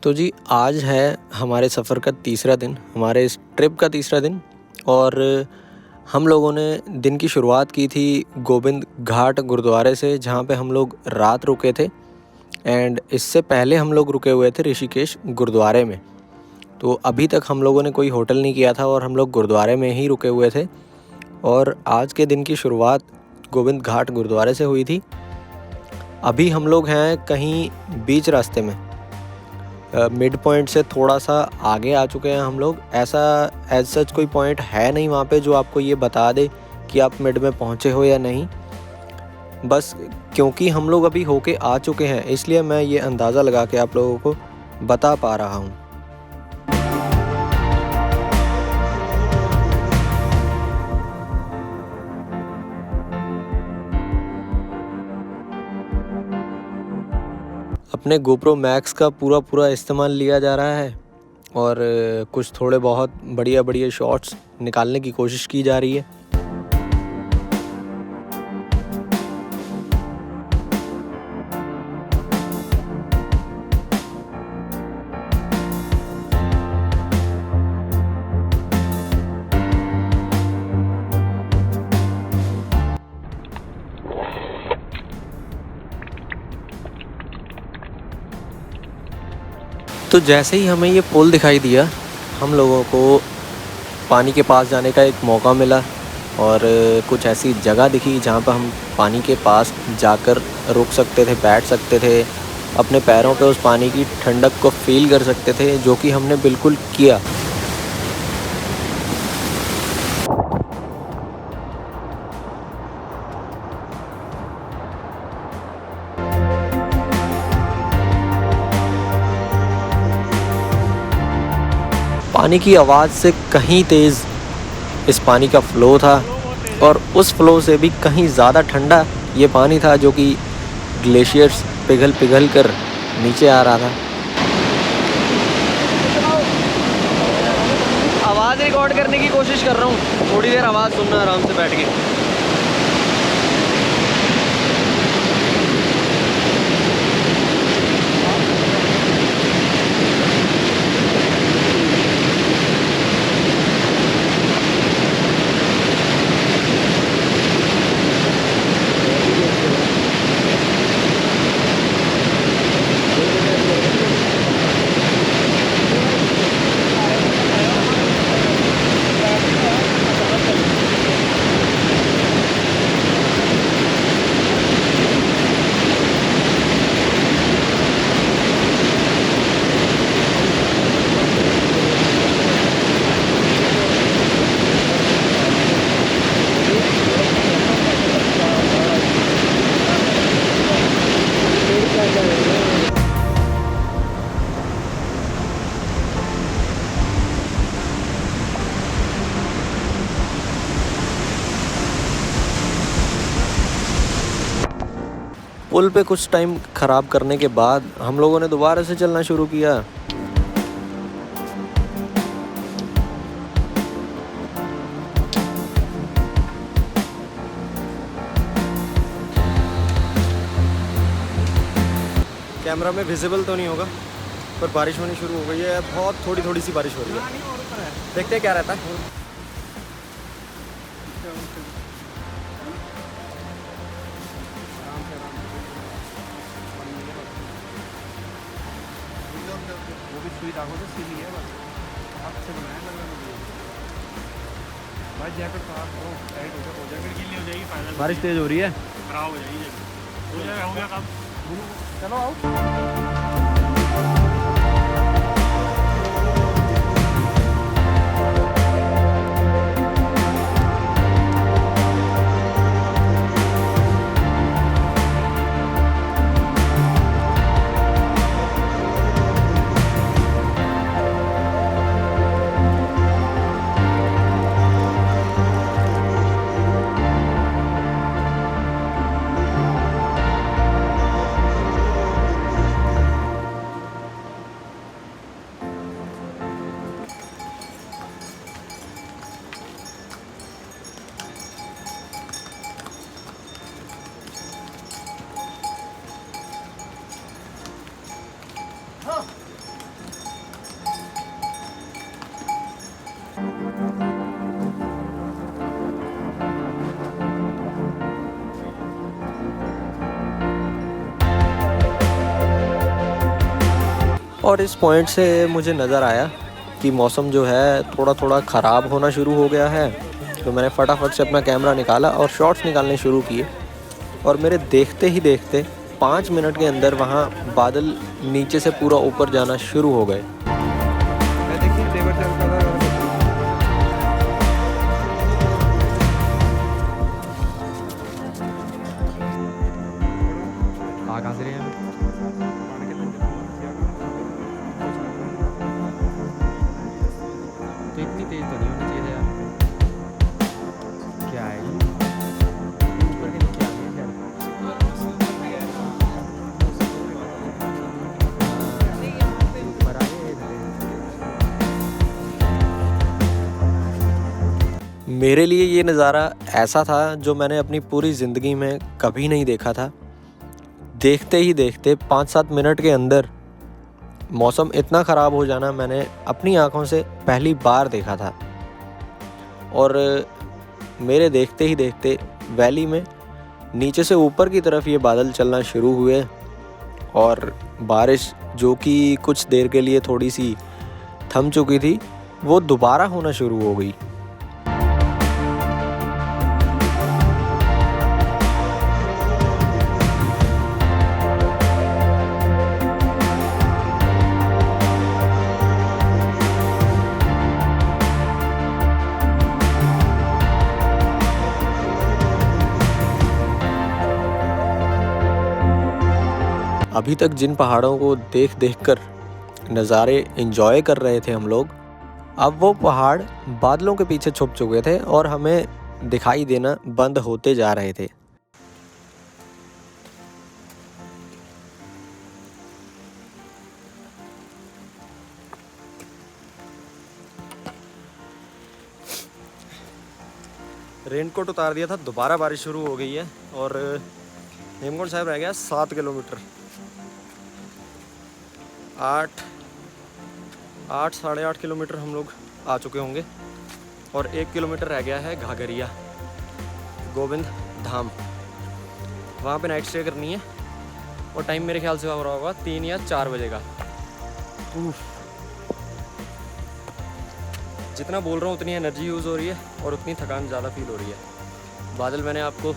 तो जी आज है हमारे सफ़र का तीसरा दिन, हमारे इस ट्रिप का तीसरा दिन। और हम लोगों ने दिन की शुरुआत की थी गोबिंद घाट गुरुद्वारे से, जहाँ पे हम लोग रात रुके थे। एंड इससे पहले हम लोग रुके हुए थे ऋषिकेश गुरुद्वारे में। तो अभी तक हम लोगों ने कोई होटल नहीं किया था और हम लोग गुरुद्वारे में ही रुके हुए थे। और आज के दिन की शुरुआत गोबिंद घाट गुरुद्वारे से हुई थी। अभी हम लोग हैं कहीं बीच रास्ते में, मिड पॉइंट से थोड़ा सा आगे आ चुके हैं हम लोग। ऐसा एज सच कोई पॉइंट है नहीं वहाँ पे जो आपको ये बता दे कि आप मिड में पहुँचे हो या नहीं। बस क्योंकि हम लोग अभी होके आ चुके हैं, इसलिए मैं ये अंदाज़ा लगा के आप लोगों को बता पा रहा हूँ। अपने गोप्रो मैक्स का पूरा इस्तेमाल लिया जा रहा है और कुछ थोड़े बहुत बढ़िया शॉट्स निकालने की कोशिश की जा रही है। तो जैसे ही हमें ये पुल दिखाई दिया, हम लोगों को पानी के पास जाने का एक मौका मिला और कुछ ऐसी जगह दिखी जहाँ पर हम पानी के पास जाकर रुक सकते थे, बैठ सकते थे, अपने पैरों पे उस पानी की ठंडक को फील कर सकते थे, जो कि हमने बिल्कुल किया। पानी की आवाज़ से कहीं तेज़ इस पानी का फ़्लो था और उस फ़्लो से भी कहीं ज़्यादा ठंडा ये पानी था, जो कि ग्लेशियर्स पिघल कर नीचे आ रहा था। आवाज़ रिकॉर्ड करने की कोशिश कर रहा हूँ, थोड़ी देर आवाज़ सुनना आराम से बैठ के। पुल पे कुछ टाइम ख़राब करने के बाद हम लोगों ने दोबारा से चलना शुरू किया। कैमरा में विजिबल तो नहीं होगा, पर बारिश होनी शुरू हो गई है। बहुत थोड़ी सी बारिश हो रही है, देखते हैं क्या रहता है। वो भी सुई धागों से सीधी है, बस हाथ से बनाया लग रहा है भाई। जैकेट साफ हो, टाइट हो जैकेट गीली हो जाएगी, फाइनल बारिश तेज हो रही है, खराब हो जाएगी जैकेट। हो गया काम। चलो आओ। और इस पॉइंट से मुझे नज़र आया कि मौसम जो है थोड़ा थोड़ा ख़राब होना शुरू हो गया है। तो मैंने फटाफट से अपना कैमरा निकाला और शॉट्स निकालने शुरू किए। और मेरे देखते ही देखते 5 मिनट के अंदर वहाँ बादल नीचे से पूरा ऊपर जाना शुरू हो गए। तो इतनी तेज तो नहीं होनी चाहिए था यार। क्या है ऊपर के नीचे आ गए क्या? ऊपर आ गए। मेरे लिए ये नज़ारा ऐसा था जो मैंने अपनी पूरी ज़िंदगी में कभी नहीं देखा था। देखते ही देखते 5-7 मिनट के अंदर मौसम इतना ख़राब हो जाना मैंने अपनी आँखों से पहली बार देखा था। और मेरे देखते ही देखते वैली में नीचे से ऊपर की तरफ ये बादल चलना शुरू हुए और बारिश जो कि कुछ देर के लिए थोड़ी सी थम चुकी थी वो दोबारा होना शुरू हो गई। अभी तक जिन पहाड़ों को देख देख कर नज़ारे एंजॉय कर रहे थे हम लोग, अब वो पहाड़ बादलों के पीछे छुप चुके थे और हमें दिखाई देना बंद होते जा रहे थे। रेनकोट उतार दिया था, दोबारा बारिश शुरू हो गई है और हेमकुंड साहिब रह गया 7 किलोमीटर। 8-8.5 किलोमीटर हम लोग आ चुके होंगे और 1 किलोमीटर रह गया है घाघरिया गोविंद धाम। वहाँ पे नाइट स्टे करनी है और टाइम मेरे ख्याल से हो रहा होगा 3 या 4 बजे का। जितना बोल रहा हूँ उतनी एनर्जी यूज़ हो रही है और उतनी थकान ज़्यादा फील हो रही है। बादल मैंने आपको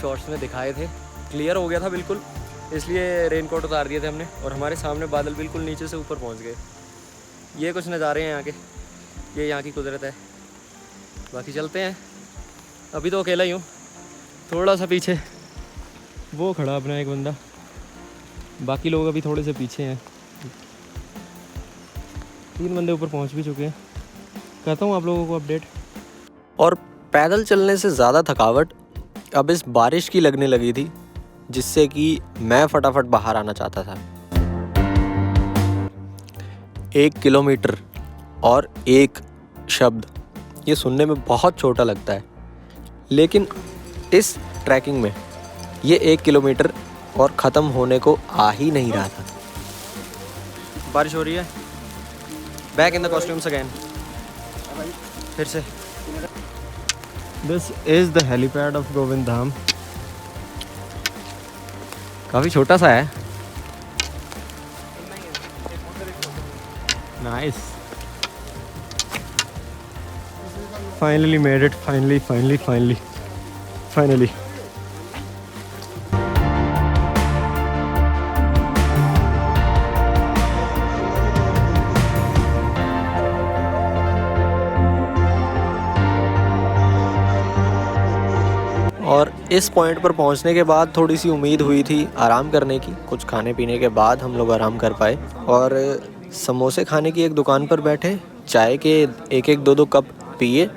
शॉर्ट्स में दिखाए थे, क्लियर हो गया था बिल्कुल, इसलिए रेनकोट उतार दिए थे हमने और हमारे सामने बादल बिल्कुल नीचे से ऊपर पहुंच गए। ये कुछ नज़ारे हैं यहाँ के, ये यहाँ की कुदरत है। बाकी चलते हैं, अभी तो अकेला ही हूँ। थोड़ा सा पीछे वो खड़ा अपना एक बंदा, बाकी लोग अभी थोड़े से पीछे हैं। 3 बंदे ऊपर पहुँच भी चुके हैं। कहता हूँ आप लोगों को अपडेट। और पैदल चलने से ज़्यादा थकावट अब इस बारिश की लगने लगी थी, जिससे कि मैं फटाफट बाहर आना चाहता था। 1 किलोमीटर और 1 शब्द, ये सुनने में बहुत छोटा लगता है, लेकिन इस ट्रैकिंग में ये 1 किलोमीटर और ख़त्म होने को आ ही नहीं रहा था। बारिश हो रही है। Back in the costumes again. फिर से this is the helipad of Govind Dham. काफ़ी छोटा सा है। Nice, finally made it, finally. और इस पॉइंट पर पहुंचने के बाद थोड़ी सी उम्मीद हुई थी आराम करने की। कुछ खाने पीने के बाद हम लोग आराम कर पाए और समोसे खाने की एक दुकान पर बैठे, चाय के 1-2 कप पिए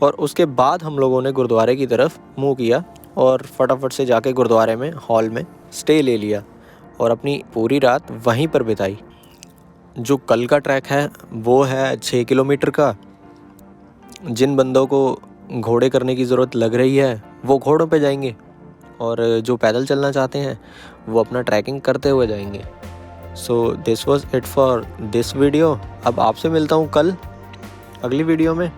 और उसके बाद हम लोगों ने गुरुद्वारे की तरफ मुँह किया और फटाफट से जाके गुरुद्वारे में हॉल में स्टे ले लिया और अपनी पूरी रात वहीं पर बिताई। जो कल का ट्रैक है वो है 6 किलोमीटर का। जिन बंदों को घोड़े करने की ज़रूरत लग रही है वो घोड़ों पे जाएंगे और जो पैदल चलना चाहते हैं वो अपना ट्रैकिंग करते हुए जाएंगे। So this was it for this video. अब आपसे मिलता हूँ कल अगली वीडियो में।